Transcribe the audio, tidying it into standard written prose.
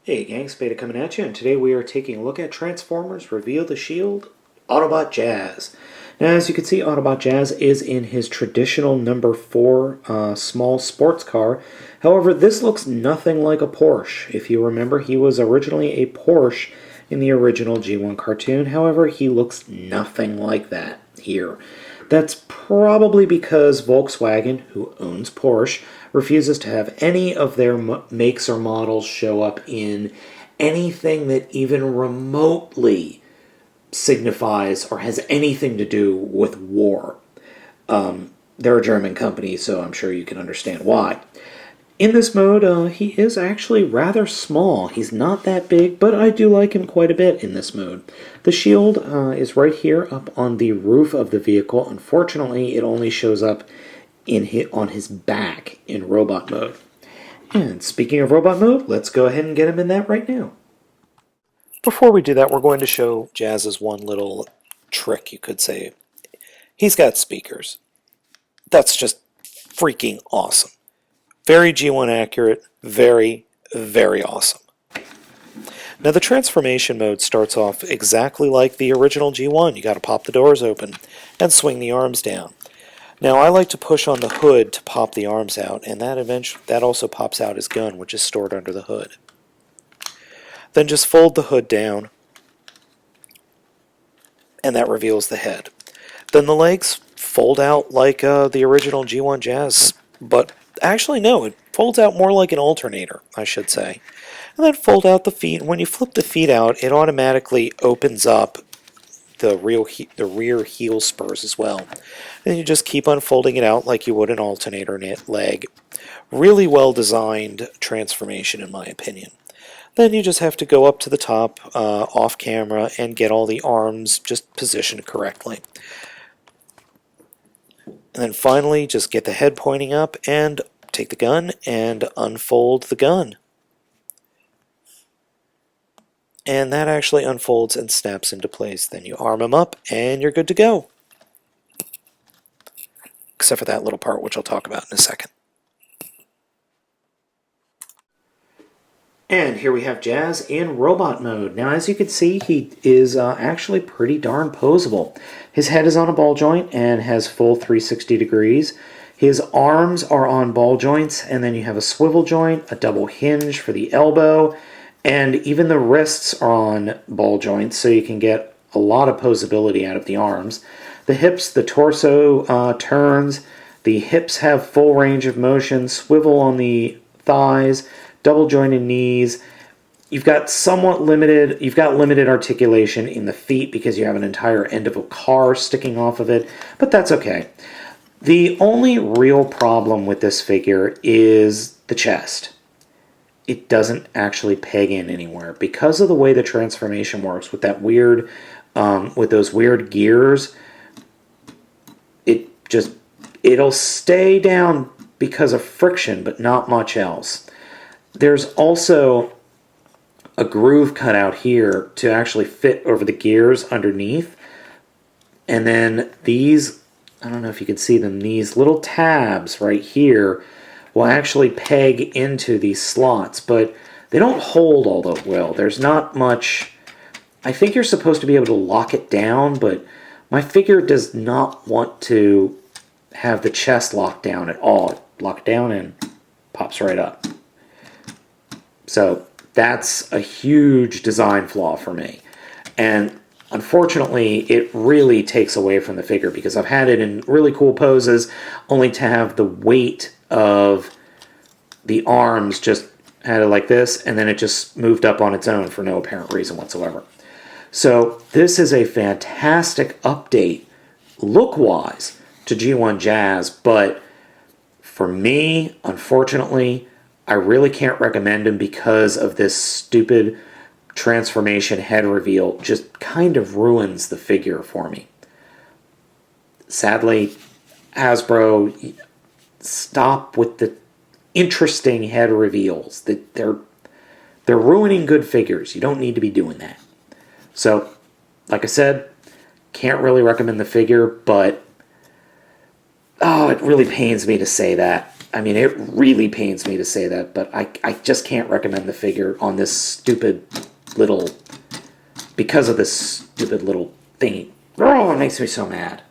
Hey gang, Spada coming at you, and today we are taking a look at Transformers Reveal the Shield, Autobot Jazz. Now as you can see, Autobot Jazz is in his traditional number 4 small sports car. However, this looks nothing like a Porsche. If you remember, he was originally a Porsche in the original G1 cartoon. However, he looks nothing like that here. That's probably because Volkswagen, who owns Porsche, refuses to have any of their makes or models show up in anything that even remotely signifies or has anything to do with war. They're a German company, so I'm sure you can understand why. In this mode, he is actually rather small. He's not that big, but I do like him quite a bit in this mode. The shield is right here up on the roof of the vehicle. Unfortunately, it only shows up on his back in robot mode. And speaking of robot mode, let's go ahead and get him in that right now. Before we do that, we're going to show Jazz's one little trick, you could say. He's got speakers. That's just freaking awesome. Very G1 accurate, very, very awesome. Now the transformation mode starts off exactly like the original G1. You got to pop the doors open and swing the arms down. Now I like to push on the hood to pop the arms out, and that also pops out his gun, which is stored under the hood. Then just fold the hood down, and that reveals the head. Then the legs fold out like the original G1 Jazz, but actually no, it folds out more like an alternator, I should say. And then fold out the feet. When you flip the feet out, it automatically opens up the rear heel spurs as well. And you just keep unfolding it out like you would an alternator leg. Really well designed transformation in my opinion. Then you just have to go up to the top off camera and get all the arms just positioned correctly. And then finally just get the head pointing up and take the gun and unfold the gun. And that actually unfolds and snaps into place. Then you arm them up and you're good to go. Except for that little part, which I'll talk about in a second. And here we have Jazz in robot mode. Now as you can see, he is actually pretty darn posable. His head is on a ball joint and has full 360 degrees. His arms are on ball joints, and then you have a swivel joint, a double hinge for the elbow, and even the wrists are on ball joints, so you can get a lot of posability out of the arms. The hips, the torso turns. The hips have full range of motion, swivel on the thighs, double jointed knees. You've got limited articulation in the feet because you have an entire end of a car sticking off of it, but that's okay. The only real problem with this figure is the chest. It doesn't actually peg in anywhere because of the way the transformation works with that weird, with those weird gears. It'll stay down because of friction, but not much else. There's also a groove cut out here to actually fit over the gears underneath. And then these, I don't know if you can see them, these little tabs right here will actually peg into these slots, but they don't hold all that well. There's not much. I think you're supposed to be able to lock it down, but my figure does not want to have the chest locked down at all. Locked down and pops right up. So that's a huge design flaw for me. And unfortunately, it really takes away from the figure because I've had it in really cool poses only to have the weight of the arms just had it like this, and then it just moved up on its own for no apparent reason whatsoever. So this is a fantastic update look-wise to G1 Jazz, but for me, unfortunately, I really can't recommend him because of this stupid transformation head reveal. Just kind of ruins the figure for me. Sadly, Hasbro, stop with the interesting head reveals. They're ruining good figures. You don't need to be doing that. So, like I said, can't really recommend the figure, but oh, it really pains me to say that. I mean, it really pains me to say that, but I just can't recommend the figure on this stupid little... Because of this stupid little thingy. Oh, it makes me so mad.